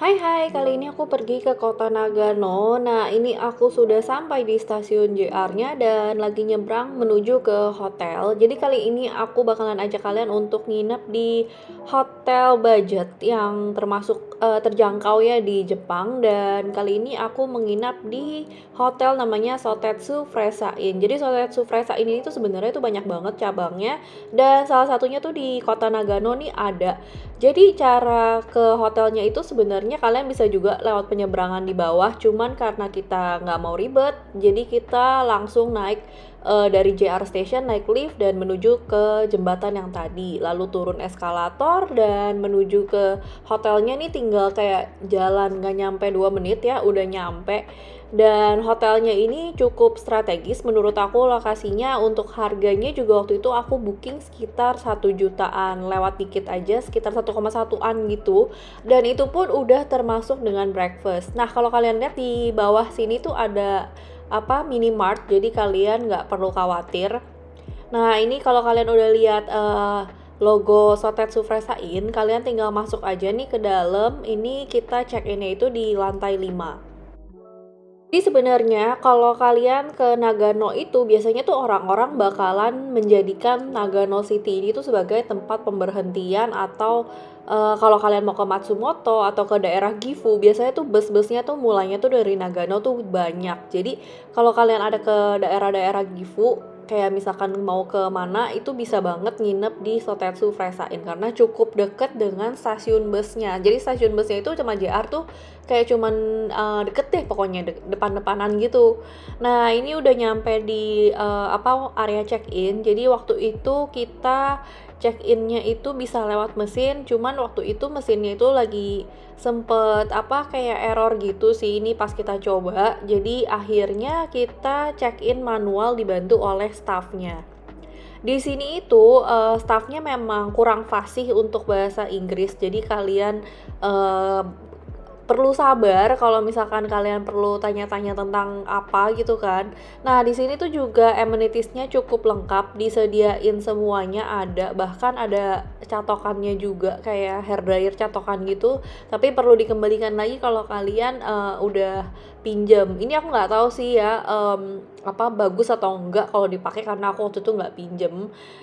Hai hai, kali ini aku pergi ke kota Nagano. Nah, ini aku sudah sampai di stasiun JR-nya dan lagi nyebrang menuju ke hotel. Jadi kali ini aku bakalan ajak kalian untuk nginep di hotel budget yang termasuk terjangkau ya di Jepang. Dan kali ini aku menginap di hotel namanya Sotetsu Fresa Inn. Jadi Sotetsu Fresa Inn ini tuh sebenarnya tuh banyak banget cabangnya dan salah satunya tuh di kota Nagano nih ada. Jadi cara ke hotelnya itu sebenarnya kalian bisa juga lewat penyeberangan di bawah, cuman karena kita nggak mau ribet, jadi kita langsung naik dari JR Station naik lift dan menuju ke jembatan yang tadi, lalu turun eskalator dan menuju ke hotelnya nih tinggal kayak jalan nggak nyampe 2 menit ya udah nyampe. Dan hotelnya ini cukup strategis menurut aku, lokasinya untuk harganya juga waktu itu aku booking sekitar 1 jutaan lewat dikit aja, sekitar 1,1an gitu, dan itu pun udah termasuk dengan breakfast. Nah kalau kalian lihat di bawah sini tuh ada apa minimart, jadi kalian nggak perlu khawatir. Nah ini kalau kalian udah lihat logo Sotetsu Fresa Inn, kalian tinggal masuk aja nih ke dalam. Ini kita check innya itu di lantai 5. Jadi sebenarnya kalau kalian ke Nagano itu biasanya tuh orang-orang bakalan menjadikan Nagano City ini tuh sebagai tempat pemberhentian atau kalau kalian mau ke Matsumoto atau ke daerah Gifu biasanya tuh bus-busnya tuh mulainya tuh dari Nagano tuh banyak. Jadi kalau kalian ada ke daerah-daerah Gifu kayak misalkan mau ke mana itu bisa banget nginep di Sotetsu Fresa Inn karena cukup deket dengan stasiun busnya. Jadi stasiun busnya itu cuma JR tuh kayak cuman deket deh pokoknya depan-depanan gitu. Nah ini udah nyampe di area check in. Jadi waktu itu kita check innya itu bisa lewat mesin, cuman waktu itu mesinnya itu lagi sempet kayak error gitu sih ini pas kita coba. Jadi akhirnya kita check in manual dibantu oleh staffnya. Di sini itu staffnya memang kurang fasih untuk bahasa Inggris, jadi kalian uh, perlu sabar kalau misalkan kalian perlu tanya-tanya tentang apa gitu kan. Nah, di sini tuh juga amenities-nya cukup lengkap, disediain semuanya ada, bahkan ada catokannya juga kayak hair dryer catokan gitu, tapi perlu dikembalikan lagi kalau kalian udah pinjam. Ini aku nggak tahu sih ya bagus atau enggak kalau dipakai karena aku waktu itu nggak pinjam.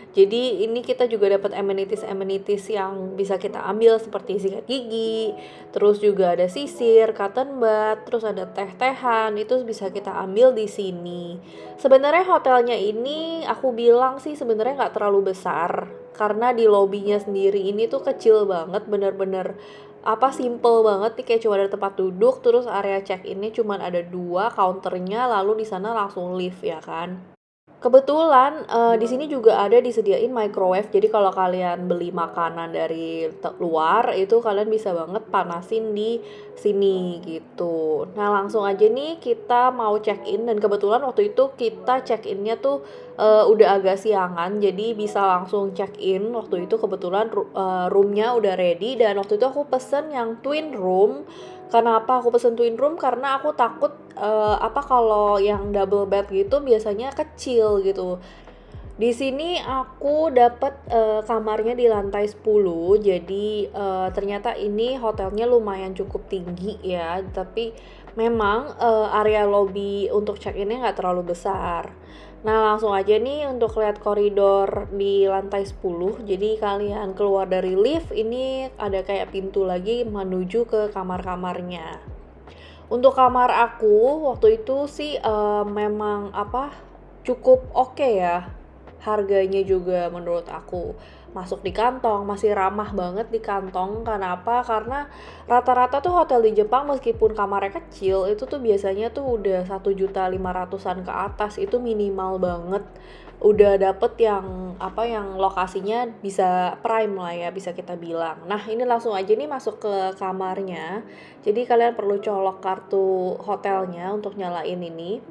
Jadi ini kita juga dapat amenities yang bisa kita ambil seperti sikat gigi, terus juga ada sisir, cotton bud, terus ada teh-tehan, itu bisa kita ambil di sini. Sebenarnya hotelnya ini aku bilang sih sebenarnya nggak terlalu besar, karena di lobbynya sendiri ini tuh kecil banget, bener-bener simple banget nih, kayak cuma ada tempat duduk, terus area check innya cuma ada 2 counternya, lalu di sana langsung lift ya kan. Kebetulan, di sini juga ada disediain microwave, jadi kalau kalian beli makanan dari luar, itu kalian bisa banget panasin di sini, gitu. Nah, langsung aja nih kita mau check-in dan kebetulan waktu itu kita check-in-nya tuh, udah agak siangan, jadi bisa langsung check-in. Waktu itu kebetulan room-nya udah ready dan waktu itu aku pesen yang twin room. Kenapa aku pesen twin room? Karena aku takut kalau yang double bed gitu biasanya kecil gitu. Di sini aku dapet kamarnya di lantai 10. Jadi ternyata ini hotelnya lumayan cukup tinggi ya, tapi memang area lobby untuk check-in-nya nggak terlalu besar. Nah langsung aja nih untuk lihat koridor di lantai 10. Jadi kalian keluar dari lift, ini ada kayak pintu lagi menuju ke kamar-kamarnya. Untuk kamar aku waktu itu sih memang cukup oke ya. Harganya juga menurut aku masuk di kantong, masih ramah banget di kantong. Kenapa? Karena rata-rata tuh hotel di Jepang meskipun kamarnya kecil, itu tuh biasanya tuh udah 1,5 jutaan ke atas, itu minimal banget. Udah dapet yang lokasinya bisa prime lah ya, bisa kita bilang. Nah ini langsung aja nih masuk ke kamarnya. Jadi kalian perlu colok kartu hotelnya untuk nyalain ini.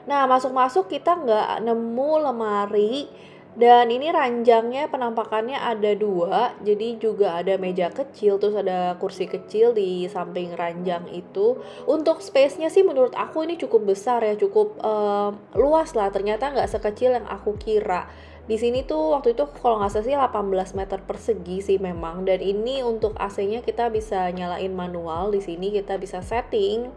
Nah, masuk-masuk kita nggak nemu lemari dan ini ranjangnya penampakannya ada 2, jadi juga ada meja kecil, terus ada kursi kecil di samping ranjang itu. Untuk space-nya sih menurut aku ini cukup besar ya, cukup luas lah, ternyata nggak sekecil yang aku kira. Di sini tuh waktu itu kalau nggak salah sih 18 meter persegi sih memang, dan ini untuk AC-nya kita bisa nyalain manual, di sini kita bisa setting.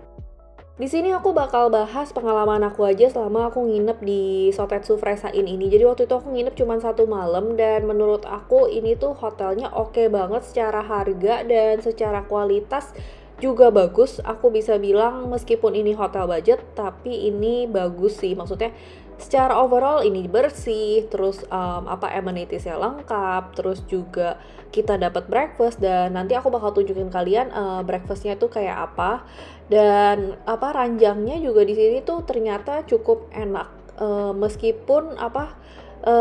Di sini aku bakal bahas pengalaman aku aja selama aku nginep di Sotetsu Fresa Inn ini. Jadi waktu itu aku nginep cuma 1 malam, dan menurut aku ini tuh hotelnya oke banget secara harga dan secara kualitas juga bagus. Aku bisa bilang meskipun ini hotel budget, tapi ini bagus sih. Maksudnya secara overall ini bersih, terus amenities-nya lengkap, terus juga kita dapat breakfast, dan nanti aku bakal tunjukin kalian breakfastnya tuh kayak apa. Dan ranjangnya juga di sini tuh ternyata cukup enak, meskipun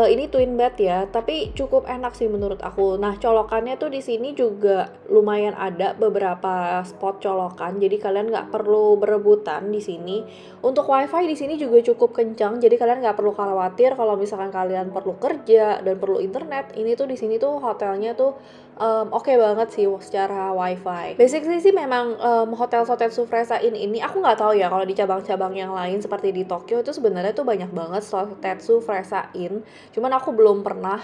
ini twin bed ya, tapi cukup enak sih menurut aku. Nah, colokannya tuh di sini juga lumayan ada beberapa spot colokan, jadi kalian nggak perlu berebutan di sini. Untuk wifi di sini juga cukup kencang, jadi kalian nggak perlu khawatir kalau misalkan kalian perlu kerja dan perlu internet. Ini tuh di sini tuh hotelnya tuh oke banget sih secara wifi. Basically sih memang hotel Sotetsu Fresa Inn ini aku nggak tahu ya kalau di cabang-cabang yang lain seperti di Tokyo itu sebenarnya tuh banyak banget Sotetsu Fresa Inn. Cuman aku belum pernah,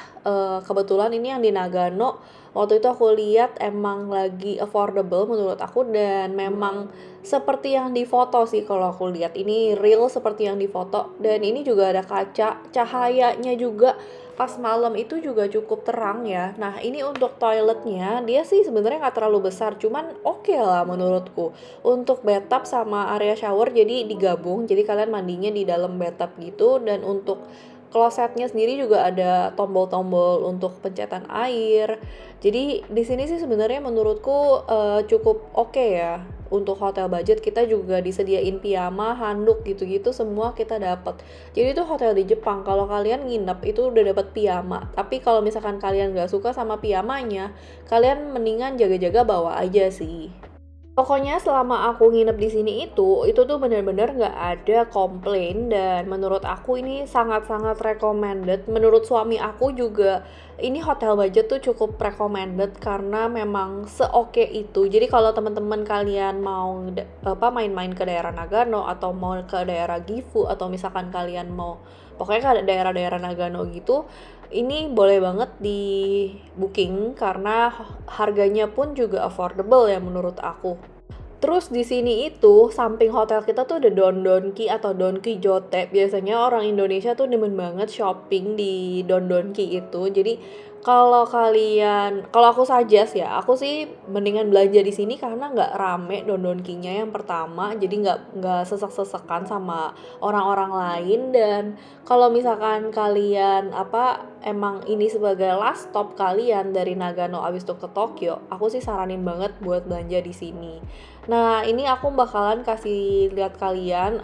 kebetulan ini yang di Nagano, waktu itu aku lihat emang lagi affordable menurut aku, dan memang seperti yang di foto sih kalau aku lihat. Ini real seperti yang di foto, dan ini juga ada kaca, cahayanya juga pas malam itu juga cukup terang ya. Nah, ini untuk toiletnya, dia sih sebenarnya nggak terlalu besar, cuman oke lah menurutku. Untuk bathtub sama area shower jadi digabung, jadi kalian mandinya di dalam bathtub gitu, dan untuk klosetnya sendiri juga ada tombol-tombol untuk pencetan air. Jadi di sini sih sebenarnya menurutku cukup oke ya. Untuk hotel budget kita juga disediain piyama, handuk gitu-gitu semua kita dapat. Jadi itu hotel di Jepang, kalau kalian nginep itu udah dapat piyama. Tapi kalau misalkan kalian nggak suka sama piyamanya, kalian mendingan jaga-jaga bawa aja sih. Pokoknya selama aku nginep di sini itu tuh benar-benar nggak ada komplain, dan menurut aku ini sangat-sangat recommended. Menurut suami aku juga ini hotel budget tuh cukup recommended karena memang seoke itu. Jadi kalau teman-teman kalian mau main-main ke daerah Nagano atau mau ke daerah Gifu, atau misalkan kalian mau pokoknya ke daerah-daerah Nagano gitu, ini boleh banget di booking karena harganya pun juga affordable ya menurut aku. Terus di sini itu samping hotel kita tuh ada Don Donki atau Don Quijote. Biasanya orang Indonesia tuh demen banget shopping di Don Donki itu. Jadi kalau aku suggest ya, aku sih mendingan belanja di sini karena nggak rame Don Donkinya yang pertama. Jadi nggak sesek-sesekan sama orang-orang lain. Dan kalau misalkan kalian emang ini sebagai last stop kalian dari Nagano abis itu ke Tokyo, aku sih saranin banget buat belanja di sini. Nah, ini aku bakalan kasih lihat kalian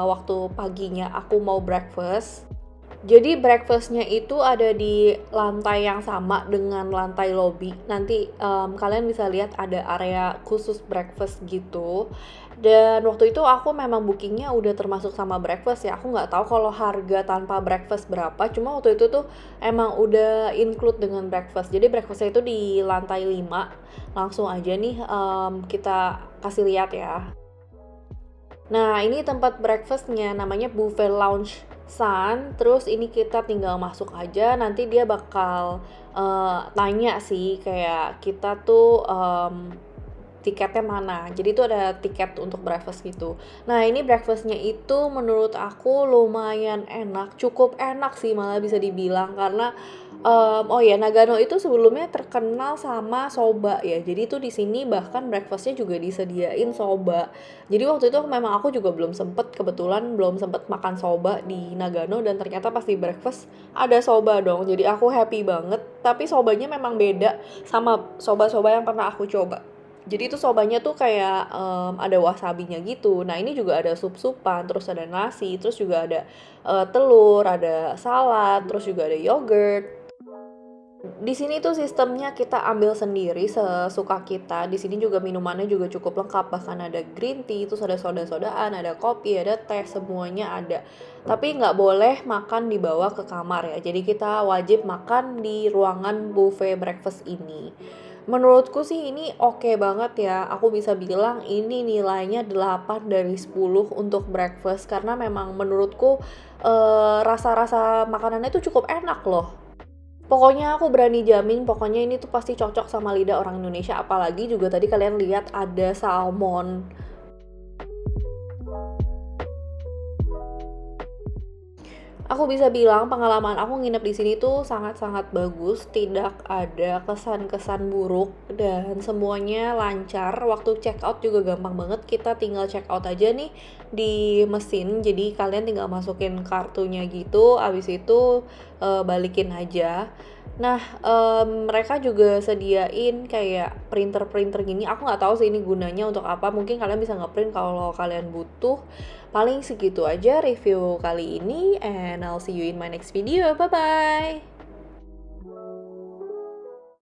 waktu paginya aku mau breakfast. Jadi breakfastnya itu ada di lantai yang sama dengan lantai lobby. Nanti kalian bisa lihat ada area khusus breakfast gitu. Dan waktu itu aku memang bookingnya udah termasuk sama breakfast ya. Aku nggak tahu kalau harga tanpa breakfast berapa. Cuma waktu itu tuh emang udah include dengan breakfast. Jadi breakfastnya itu di lantai 5. Langsung aja nih kita kasih lihat ya. Nah, ini tempat breakfastnya namanya Buffet Lounge Sun. Terus ini kita tinggal masuk aja, nanti dia bakal tanya sih kayak kita tuh tiketnya mana. Jadi itu ada tiket untuk breakfast gitu. Nah, ini breakfastnya itu menurut aku lumayan enak, cukup enak sih malah bisa dibilang, karena Nagano itu sebelumnya terkenal sama soba ya. Jadi itu di sini bahkan breakfastnya juga disediain soba. Jadi waktu itu memang aku juga kebetulan belum sempet makan soba di Nagano, dan ternyata pas di breakfast ada soba dong. Jadi aku happy banget. Tapi sobanya memang beda sama soba-soba yang pernah aku coba. Jadi itu sobanya tuh kayak ada wasabinya gitu. Nah, ini juga ada sup-supan, terus ada nasi, terus juga ada telur, ada salad, terus juga ada yogurt. Di sini tuh sistemnya kita ambil sendiri sesuka kita. Di sini juga minumannya juga cukup lengkap, bahkan ada green tea, terus ada soda-sodaan, ada kopi, ada teh, semuanya ada. Tapi nggak boleh makan dibawa ke kamar ya. Jadi kita wajib makan di ruangan buffet breakfast ini. Menurutku sih ini oke banget ya, aku bisa bilang ini nilainya 8 dari 10 untuk breakfast karena memang menurutku, rasa-rasa makanannya tuh cukup enak loh. Pokoknya aku berani jamin pokoknya ini tuh pasti cocok sama lidah orang Indonesia, apalagi juga tadi kalian lihat ada salmon. Aku bisa bilang pengalaman aku nginep di sini tuh sangat-sangat bagus, tidak ada kesan-kesan buruk dan semuanya lancar. Waktu check out juga gampang banget, kita tinggal check out aja nih di mesin. Jadi kalian tinggal masukin kartunya gitu, abis itu balikin aja. Nah, mereka juga sediain kayak printer-printer gini. Aku nggak tahu sih ini gunanya untuk apa. Mungkin kalian bisa ngeprint kalau kalian butuh. Paling segitu aja review kali ini, and I'll see you in my next video. Bye bye.